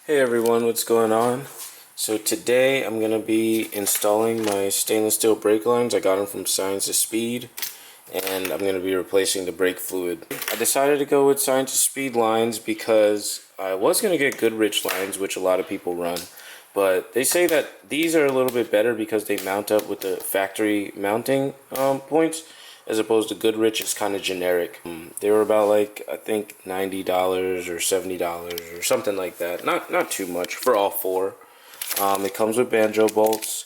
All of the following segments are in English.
Hey everyone, what's going on? So today I'm going to be installing my stainless steel brake lines. I got them from Science of Speed, and I'm going to be replacing the brake fluid. I decided to go with Science of Speed lines because I was going to get Goodrich lines, which a lot of people run, but they say that these are a little bit better because they mount up with the factory mounting points, as opposed to Goodrich is kind of generic. They were about like, I think $90 or $70 or something like that. Not too much for all four. It comes with banjo bolts.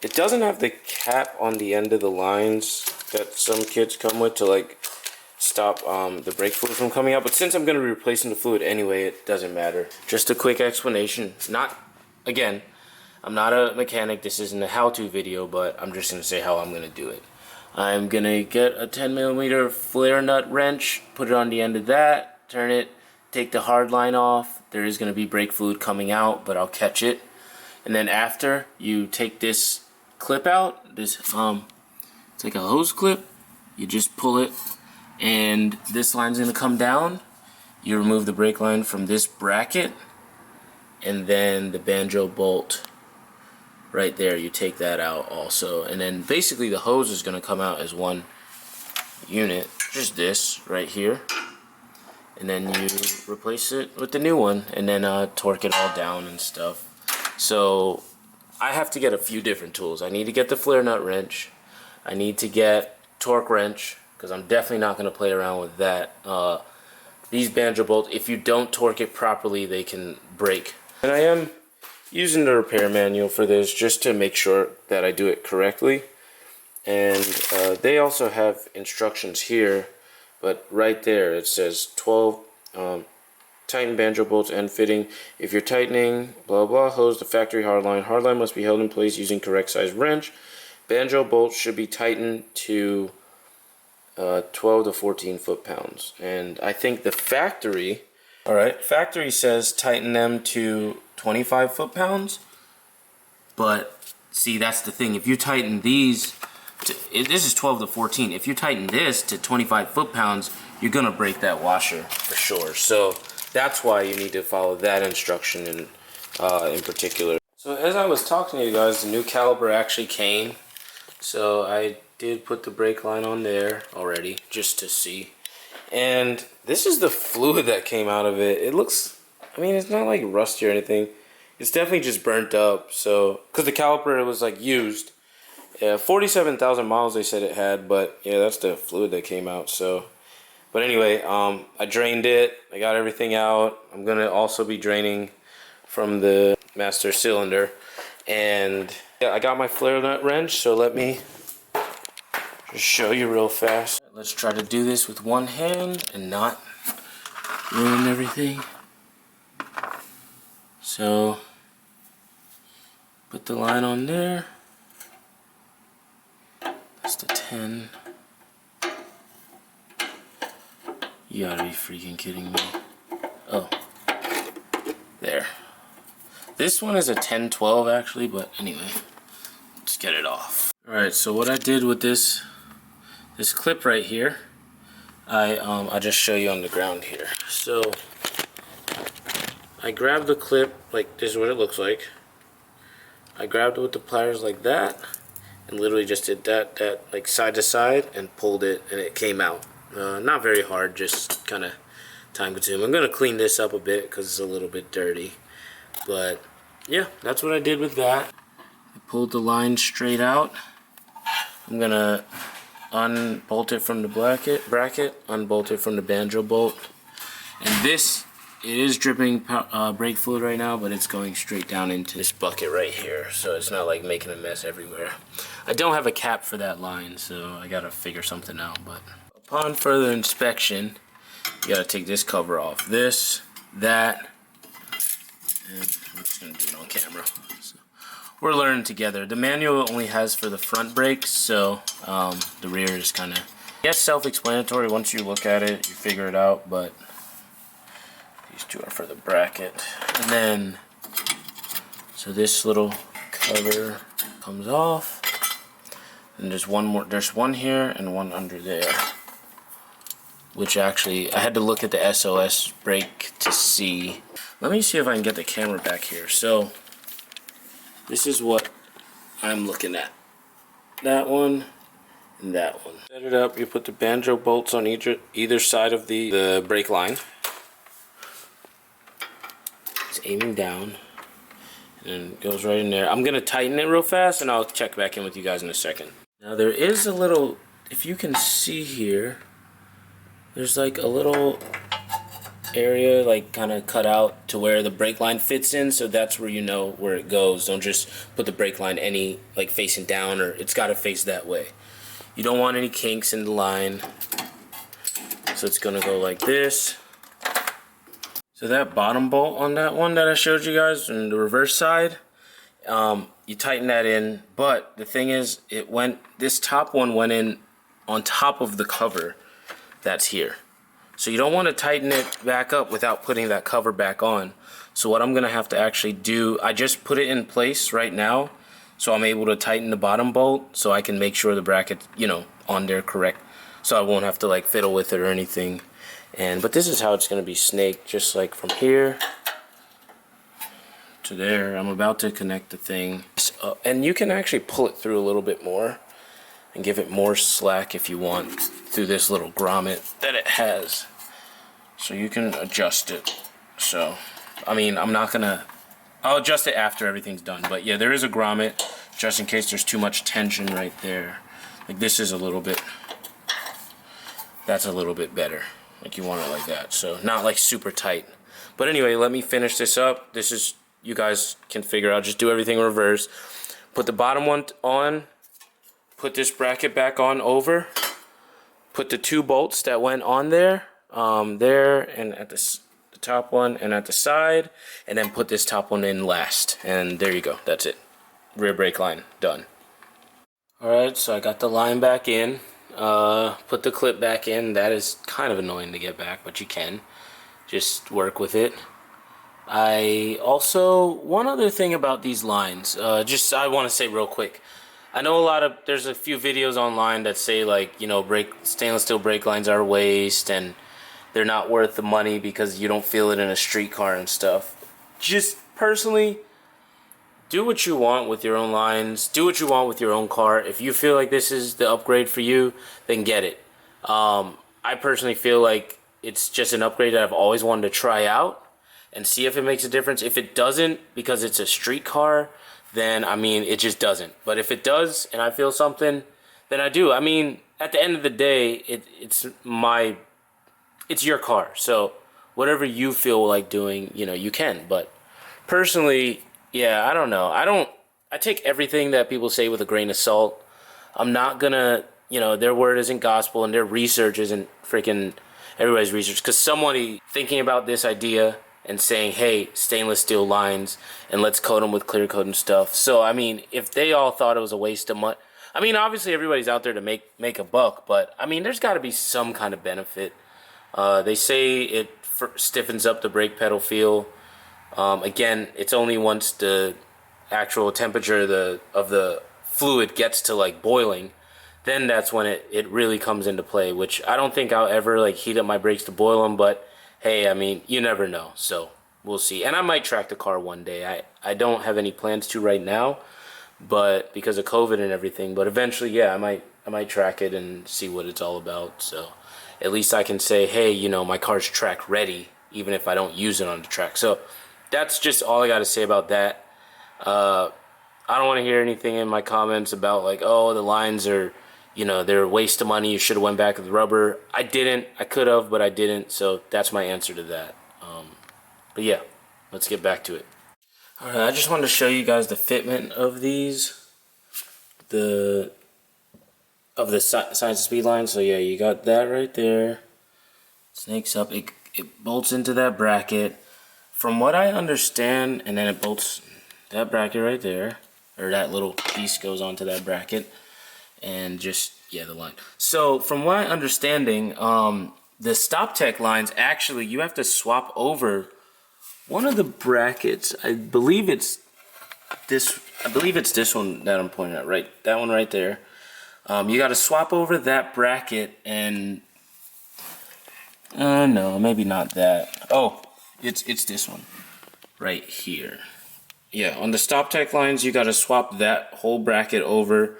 It doesn't have the cap on the end of the lines that some kits come with to like stop the brake fluid from coming out. But since I'm going to be replacing the fluid anyway, it doesn't matter. Just a quick explanation. Again, I'm not a mechanic. This isn't a how-to video, but I'm just going to say how I'm going to do it. I'm going to get a 10mm flare nut wrench, put it on the end of that, turn it, take the hard line off. There is going to be brake fluid coming out, but I'll catch it. And then after, you take this clip out, it's like a hose clip, you just pull it, and this line's going to come down. You remove the brake line from this bracket, and then the banjo bolt right there, you take that out also, and then basically the hose is going to come out as one unit, just this right here, and then you replace it with the new one, and then torque it all down and stuff. So I have to get a few different tools. I need to get the flare nut wrench, I need to get torque wrench, because I'm definitely not going to play around with that. These banjo bolts, if you don't torque it properly, they can break. And I am using the repair manual for this just to make sure that I do it correctly. And they also have instructions here, but right there it says 12 tighten banjo bolts end fitting. If you're tightening blah blah, hose the factory hardline. Hardline must be held in place using correct size wrench. Banjo bolts should be tightened to 12 to 14 foot-pounds. And I think the factory, factory says tighten them to 25 foot-pounds, but see, that's the thing. If you tighten these this is 12 to 14. If you tighten this to 25 foot-pounds, you're gonna break that washer for sure. So that's why you need to follow that instruction in particular. So as I was talking to you guys, the new caliper actually came. So I did put the brake line on there already just to see. And this is the fluid that came out of it. It looks, I mean, it's not like rusty or anything. It's definitely just burnt up. So, because the caliper was like used. Yeah, 47,000 miles they said it had, but yeah, that's the fluid that came out. So, but anyway, I drained it. I got everything out. I'm gonna also be draining from the master cylinder. And yeah, I got my flare nut wrench. So let me just show you real fast. Let's try to do this with one hand and not ruin everything. So put the line on there. That's the 10. You gotta be freaking kidding me. Oh, there. This one is a 10-12 actually, but anyway, let's get it off. Alright, so what I did with this clip right here, I'll just show you on the ground here. So I grabbed the clip, like this is what it looks like. I grabbed it with the pliers like that, and literally just did that like side to side and pulled it, and it came out. Not very hard, just kind of time consuming. I'm gonna clean this up a bit because it's a little bit dirty, but yeah, that's what I did with that. I pulled the line straight out. I'm gonna unbolt it from the bracket, unbolt it from the banjo bolt, and this, it is dripping brake fluid right now, but it's going straight down into this bucket right here, so it's not like making a mess everywhere. I don't have a cap for that line, so I gotta figure something out. But upon further inspection, you gotta take this cover off. This, that, and I'm just gonna do it on camera. So we're learning together. The manual only has for the front brakes, so the rear is kind of, yes, self-explanatory. Once you look at it, you figure it out, but these two are for the bracket. And then, so this little cover comes off, and there's one more, there's one here and one under there, which actually I had to look at the SOS brake to see. let me see if I can get the camera back here. So this is what I'm looking at. That one and that one. Set it up. You put the banjo bolts on either side of the brake line. It's aiming down. And it goes right in there. I'm going to tighten it real fast and I'll check back in with you guys in a second. Now there is a little, if you can see here, there's like a little area like kind of cut out to where the brake line fits in, so that's where you know where it goes. Don't just put the brake line any like facing down, or it's got to face that way. You don't want any kinks in the line, so it's gonna go like this. So that bottom bolt on that one that I showed you guys on the reverse side, you tighten that in, but the thing is, this top one went in on top of the cover that's here. So you don't want to tighten it back up without putting that cover back on. So what I'm going to have to actually do, I just put it in place right now, so I'm able to tighten the bottom bolt so I can make sure the bracket's, you know, on there correct. So I won't have to like fiddle with it or anything. But this is how it's going to be snaked, just like from here to there. I'm about to connect the thing. And you can actually pull it through a little bit more and give it more slack if you want through this little grommet that it has. So you can adjust it. So, I mean, I'll adjust it after everything's done. But yeah, there is a grommet just in case there's too much tension right there. Like this is a little bit, that's a little bit better. Like you want it like that. So not like super tight. But anyway, let me finish this up. This is, you guys can figure out, just do everything in reverse. Put the bottom one on, put this bracket back on over, put the two bolts that went on there, there and at the top one and at the side, and then put this top one in last. And there you go, that's it. Rear brake line, done. Alright, so I got the line back in, put the clip back in. That is kind of annoying to get back, but you can. Just work with it. I also, one other thing about these lines, I want to say real quick. I know there's a few videos online that say like, you know, stainless steel brake lines are a waste and they're not worth the money because you don't feel it in a street car and stuff. Just personally, do what you want with your own lines. Do what you want with your own car. If you feel like this is the upgrade for you, then get it. I personally feel like it's just an upgrade that I've always wanted to try out and see if it makes a difference. If it doesn't, because it's a street car, then I mean it just doesn't. But if it does and I feel something, then I do. I mean, at the end of the day, it's your car. So whatever you feel like doing, you know, you can. But personally, yeah, I don't know. I take everything that people say with a grain of salt. I'm not gonna, you know, their word isn't gospel and their research isn't freaking everybody's research. Because somebody thinking about this idea and saying, hey, stainless steel lines, and let's coat them with clear coat and stuff. So, I mean, if they all thought it was a waste of money, I mean, obviously everybody's out there to make a buck, but, I mean, there's got to be some kind of benefit. They say it stiffens up the brake pedal feel. Again, it's only once the actual temperature of the fluid gets to, like, boiling, then that's when it really comes into play, which I don't think I'll ever, like, heat up my brakes to boil them, but hey, I mean, you never know, so we'll see. And I might track the car one day. I don't have any plans to right now, but because of COVID and everything. But eventually, yeah, I might track it and see what it's all about. So at least I can say, hey, you know, my car's track ready, even if I don't use it on the track. So that's just all I got to say about that. I don't want to hear anything in my comments about like, oh, the lines are, you know, they're a waste of money, you should have went back with rubber. I didn't. I could have, but I didn't. So that's my answer to that. But yeah, let's get back to it. Alright, I just wanted to show you guys the fitment of these. Of the signs of speed line. So yeah, you got that right there. Snakes up. It bolts into that bracket. From what I understand, and then it bolts that bracket right there. Or that little piece goes onto that bracket. And just, yeah, the line. So, from my understanding, the StopTech lines, actually, you have to swap over one of the brackets. I believe it's this one that I'm pointing at, right? That one right there. You got to swap over that bracket and, no, maybe not that. Oh, it's this one. right here. Yeah, on the stop tech lines, you got to swap that whole bracket over.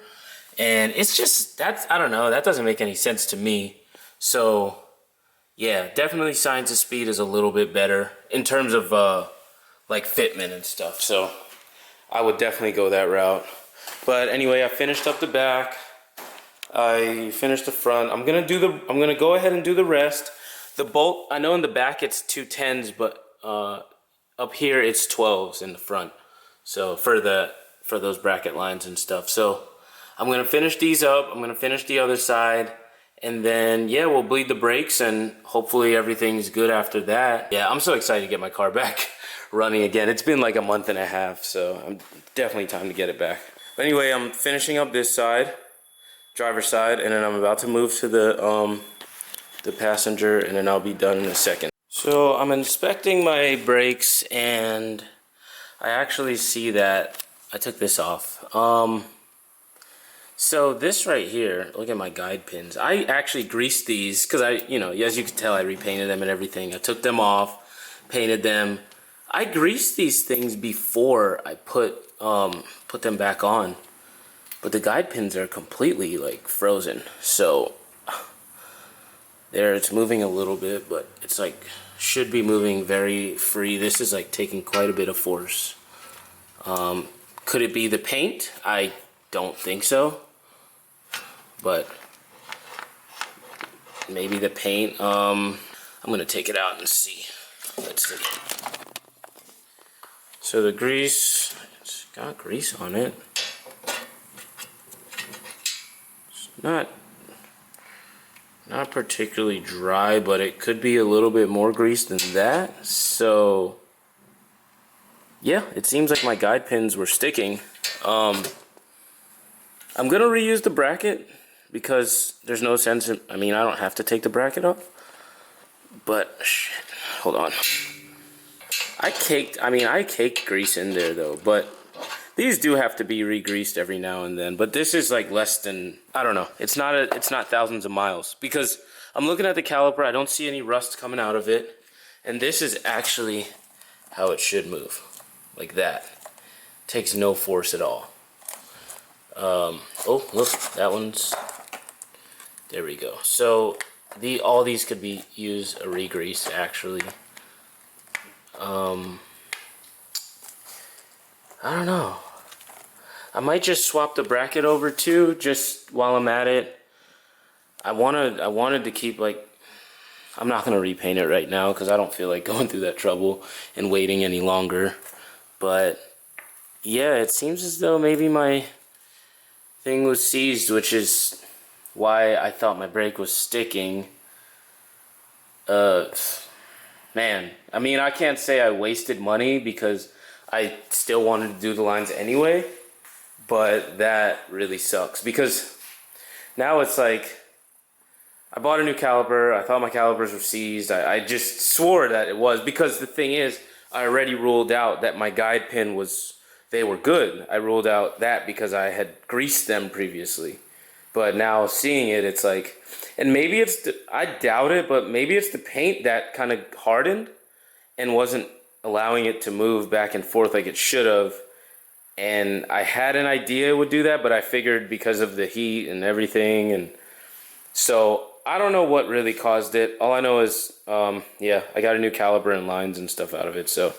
And it's just, I don't know, that doesn't make any sense to me. So, yeah, definitely Signs of Speed is a little bit better in terms of, like, fitment and stuff. So, I would definitely go that route. But anyway, I finished up the back. I finished the front. I'm gonna go ahead and do the rest. The bolt, I know in the back it's 210s, but up here it's 12s in the front. So for those bracket lines and stuff. So I'm gonna finish these up. I'm gonna finish the other side, and then yeah, we'll bleed the brakes, and hopefully everything's good after that. Yeah, I'm so excited to get my car back running again. It's been like a month and a half, so I'm definitely time to get it back. But anyway, I'm finishing up this side, driver's side, and then I'm about to move to the passenger, and then I'll be done in a second. So I'm inspecting my brakes, and I actually see that I took this off. So this right here, look at my guide pins. I actually greased these because as you can tell, I repainted them and everything. I took them off, painted them. I greased these things before I put them back on. But the guide pins are completely like frozen. So there, it's moving a little bit, but it's like should be moving very free. This is like taking quite a bit of force. Could it be the paint? I don't think so, but maybe the paint. I'm gonna take it out and see. Let's see. So the grease, it's got grease on it. It's not particularly dry, but it could be a little bit more grease than that. So yeah, it seems like my guide pins were sticking. I'm gonna reuse the bracket because there's no sense in, I don't have to take the bracket off. But shit, hold on. I caked grease in there though, but these do have to be re-greased every now and then. But this is like less than, I don't know. It's not thousands of miles, because I'm looking at the caliper. I don't see any rust coming out of it, and this is actually how it should move, like that. Takes no force at all. Oh look, that one's, there we go. So all these could be used a re-grease actually. I don't know. I might just swap the bracket over too, just while I'm at it. I wanted to keep, like, I'm not gonna repaint it right now because I don't feel like going through that trouble and waiting any longer. But yeah, it seems as though maybe my thing was seized, which is why I thought my brake was sticking. Man, I can't say I wasted money because I still wanted to do the lines anyway, but that really sucks because now it's like I bought a new caliper. I thought my calipers were seized. I just swore that it was, because the thing is, I already ruled out that my guide pin they were good. I ruled out that because I had greased them previously. But now seeing it, it's like, and maybe it's, I doubt it, but maybe it's the paint that kind of hardened and wasn't allowing it to move back and forth like it should have. And I had an idea it would do that, but I figured because of the heat and everything. And so I don't know what really caused it. All I know is, yeah, I got a new caliper and lines and stuff out of it. So,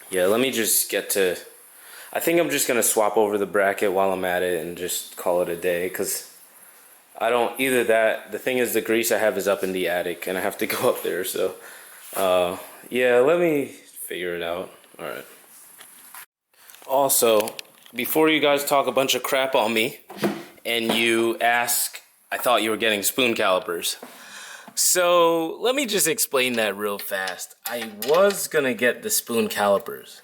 yeah, let me just get to, I think I'm just going to swap over the bracket while I'm at it and just call it a day, because I don't, either that, the thing is the grease I have is up in the attic and I have to go up there. So, yeah, let me figure it out. All right. Also, before you guys talk a bunch of crap on me and you ask, I thought you were getting spoon calipers. So let me just explain that real fast. I was gonna get the spoon calipers.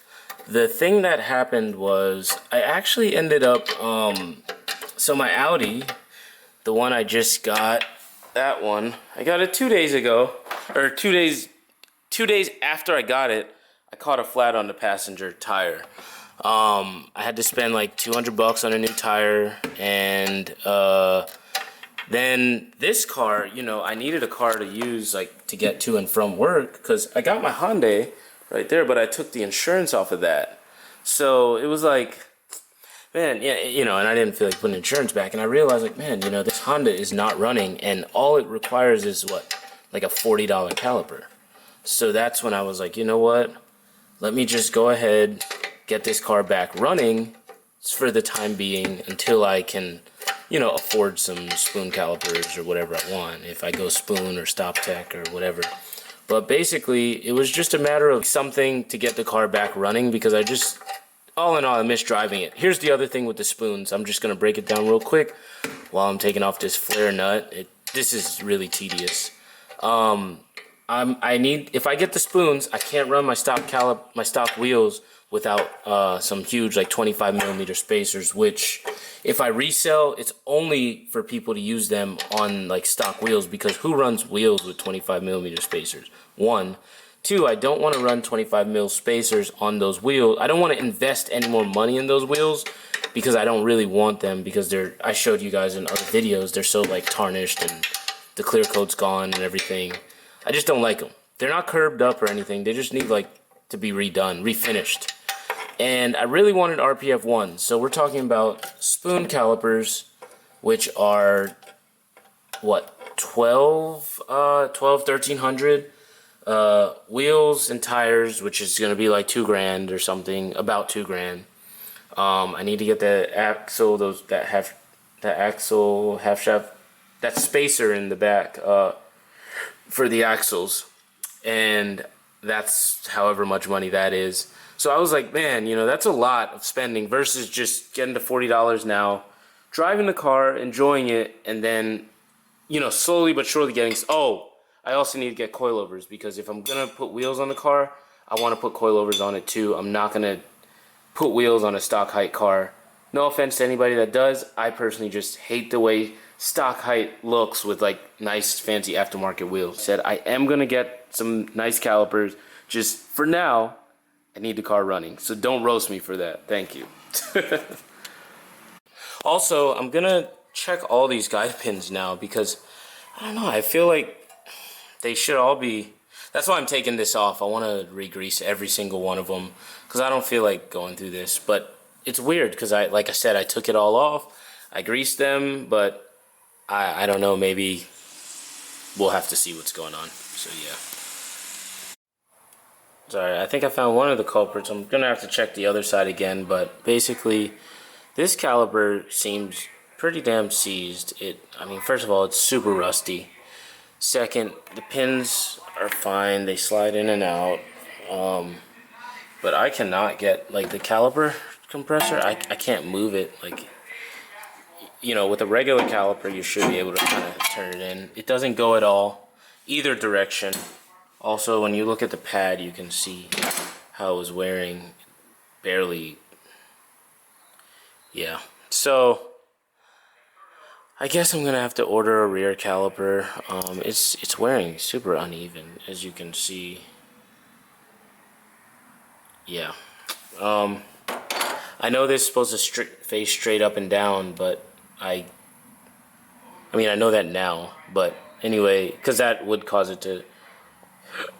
The thing that happened was I actually ended up, so my Audi, the one I just got, that one, I got it 2 days ago, or 2 days after I got it, I caught a flat on the passenger tire. I had to spend like $200 on a new tire, and then this car, I needed a car to use, like, to get to and from work, because I got my Hyundai, right there, but I took the insurance off of that. So it was like, man, yeah, you know, and I didn't feel like putting insurance back. And I realized, like, man, you know, this Honda is not running, and all it requires is what, like a $40 caliper. So that's when I was like, you know what? Let me just go ahead, get this car back running for the time being until I can, you know, afford some spoon calipers or whatever I want. If I go spoon or stop tech or whatever. But basically, it was just a matter of something to get the car back running, because I just, all in all, I miss driving it. Here's the other thing with the spoons. I'm just going to break it down real quick while I'm taking off this flare nut. This is really tedious. I need, if I get the spoons, I can't run my stock wheels without some huge like 25mm spacers, which if I resell, it's only for people to use them on like stock wheels, because who runs wheels with 25mm spacers? One. Two, I don't want to run 25mm spacers on those wheels. I don't want to invest any more money in those wheels because I don't really want them, because they're, I showed you guys in other videos, they're so like tarnished and the clear coat's gone and everything. I just don't like them. They're not curbed up or anything. They just need like to be redone, refinished. And I really wanted RPF 1. So we're talking about spoon calipers, which are what, 1300 wheels and tires, which is going to be like $2,000 or something, about $2,000. I need to get the axle, that axle half shaft, that spacer in the back for the axles, and that's however much money that is. So I was like, man, you know, that's a lot of spending versus just getting to $40 now, driving the car, enjoying it, and then, you know, slowly but surely getting. Oh, I also need to get coilovers, because if I'm gonna put wheels on the car, I want to put coilovers on it too. I'm not gonna put wheels on a stock height car. No offense to anybody that does. I personally just hate the way stock height looks with like nice fancy aftermarket wheels. Said I am gonna get some nice calipers. Just for now, I need the car running. So don't roast me for that. Thank you. Also, I'm gonna check all these guide pins now, because I don't know, I feel like they should all be. That's why I'm taking this off. I want to re-grease every single one of them, because I don't feel like going through this. But it's weird, because like I said, I took it all off. I greased them, but I don't know, maybe we'll have to see what's going on. So yeah. Sorry, I think I found one of the culprits. I'm gonna have to check the other side again, but basically this caliper seems pretty damn seized. I mean, first of all, it's super rusty. Second, the pins are fine, they slide in and out. But I cannot get like the caliper compressor, I can't move it. Like, you know, with a regular caliper, you should be able to kind of turn it in. It doesn't go at all, either direction. Also, when you look at the pad, you can see how it was wearing, barely. Yeah, so I guess I'm gonna have to order a rear caliper. It's wearing super uneven, as you can see. Yeah. I know this is supposed to face straight up and down, but I mean, I know that now, but anyway, because that would cause it to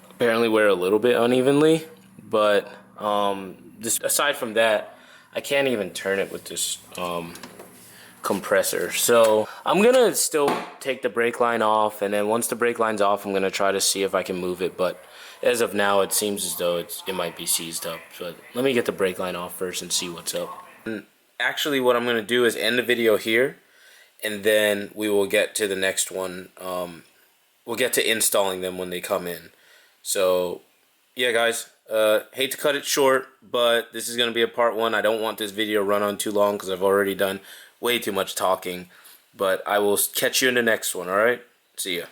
apparently wear a little bit unevenly. But aside from that, I can't even turn it with this compressor. So I'm gonna still take the brake line off, and then once the brake line's off, I'm gonna try to see if I can move it. But as of now, it seems as though it might be seized up. But let me get the brake line off first and see what's up. And actually, what I'm gonna do is end the video here, and then we will get to the next one. We'll get to installing them when they come in. So yeah, guys, hate to cut it short, but this is gonna be a part one. I don't want this video run on too long, because I've already done way too much talking. But I will catch you in the next one. All right, see ya.